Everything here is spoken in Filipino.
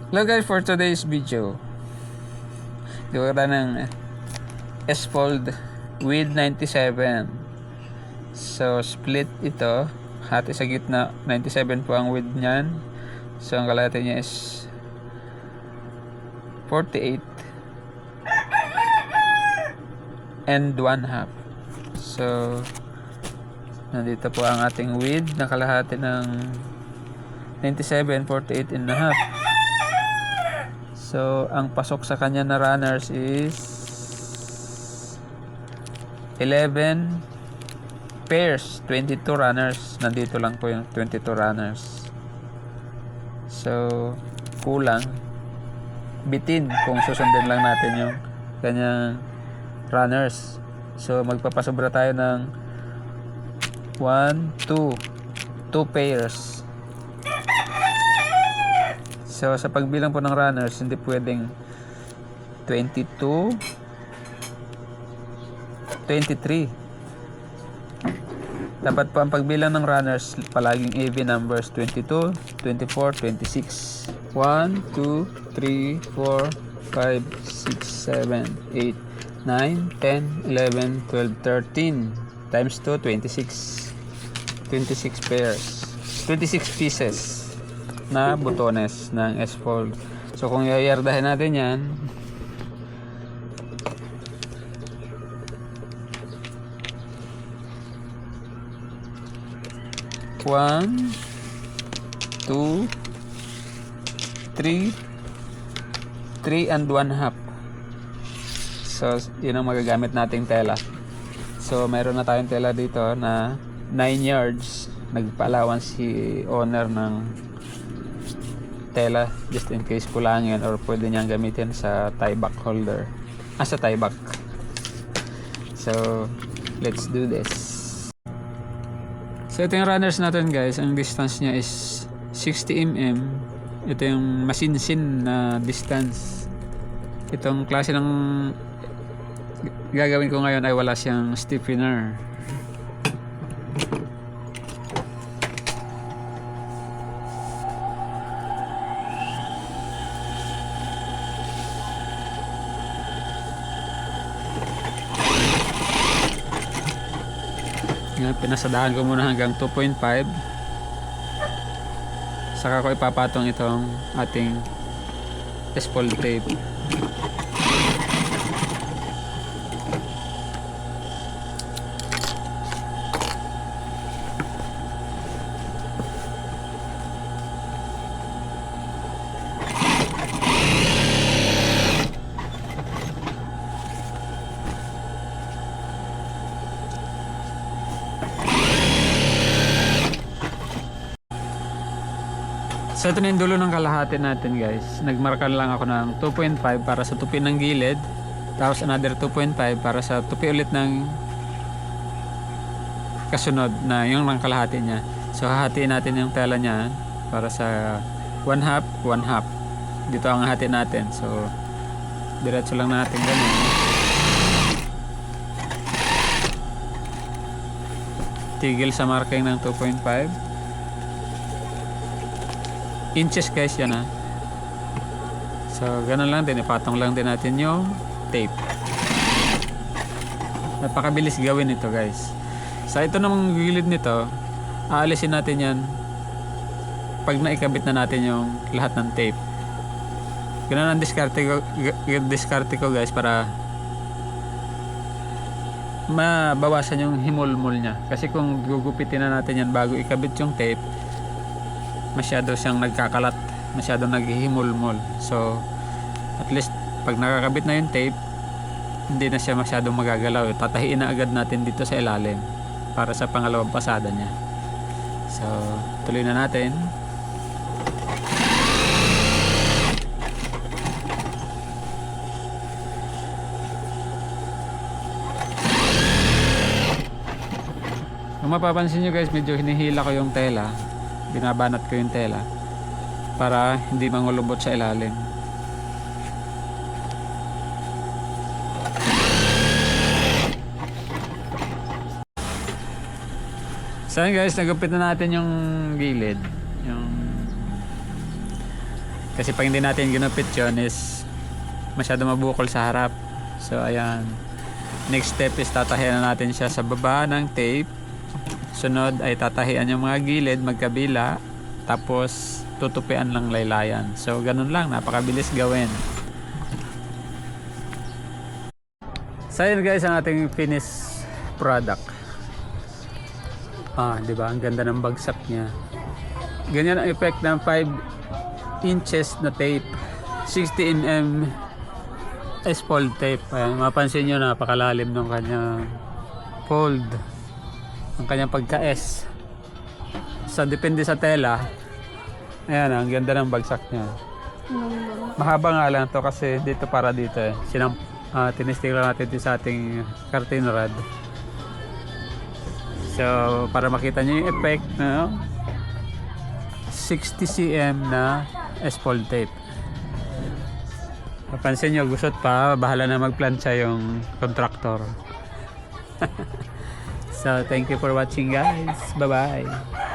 Hello guys, for today's video gawa ng S-Fold with 97. So split ito, hati sa gitna. 97 po ang width niyan. So ang kalahati niya is 48 and 1/2. So nandito po ang ating width na kalahati ng 97, 48 and a half. So, ang pasok sa kanya na runners is 11 pairs, 22 runners. Nandito lang po yung 22 runners. So, kulang. Bitin kung susundin lang natin yung kanyang runners. So, magpapasobra tayo ng 2 pairs. So sa pagbilang po ng runners, hindi pwedeng 22, 23. Dapat po ang pagbilang ng runners palaging even numbers: 22, 24, 26. 1, 2, 3, 4, 5, 6, 7, 8, 9, 10, 11, 12, 13 times 2, 26. 26 pairs, 26 pieces na botones ng S-Fold. So kung yayardahin natin yan, one, two, three and 1/2. So yun ang magagamit nating tela. So mayroon na tayong tela dito na 9 yards. Nagpaalawan si owner ng tela just in case kulangin, or pwede niyang gamitin sa tie back holder, sa tie back. So let's do this. So ito yung runners natin guys. Ang distance niya is 60 mm. Ito yung masinsin na distance. Itong klase ng gagawin ko ngayon ay wala siyang stiffener. Pinasadahan ko muna hanggang 2.5, saka ko ipapatong itong ating S-Fold tape. So ito na yung dulo ng kalahati natin guys. Nagmarkan lang ako ng 2.5 para sa tupi ng gilid, tapos another 2.5 para sa tupi ulit ng kasunod na yung ng kalahati niya. So hahatiin natin yung tela niya para sa 1/2, 1/2. Dito ang hati natin. So diretso lang natin ganun. Tigil sa marking ng 2.5 inches guys, yan ha. So ganun lang din, ipatong lang din natin yung tape. Napakabilis gawin ito guys. Sa ito namang gilid nito, aalisin natin yan pag naikabit na natin yung lahat ng tape. Ganun ang diskarte ko guys, para mabawasan yung himulmul nya. Kasi kung gugupitin na natin yan bago ikabit yung tape, masyado siyang nagkakalat, masyado naghihimulmul. So at least pag nakakabit na yung tape, hindi na siya masyadong magagalaw. Tatahiin na agad natin dito sa ilalim para sa pangalawang pasada niya. So tuloy na natin. Kung mapapansin nyo guys, medyo hinihila ko yung tela. Binabanat ko yung tela para hindi mangulubot sa ilalim. So guys, nagupit na natin yung gilid, yung Kasi pag hindi natin ginupit yun is masyado mabukol sa harap. So ayan, next step is tatahian na natin siya sa baba ng tape. Sunod ay tatahian yung mga gilid magkabila, tapos tutupian lang laylayan. So ganun lang, napakabilis gawin. So yun guys, ang ating finished product. Di ba? Ang ganda ng bagsak niya. Ganyan ang effect ng 5 inches na tape. 60 mm S-fold tape. Ayan, mapansin nyo, napakalalim ng kanyang fold. Ang kanyang pagka-S. So depende sa tela. Ayan, ang ganda ng bagsak niya. Mahaba nga lang to kasi dito para dito eh. Tinistig lang natin sa ating curtain rod. So para makita nyo yung effect, 60 cm na S-fold tape. Napansin nyo, gusot pa, bahala na magplansya yung contractor. So thank you for watching guys. Bye bye.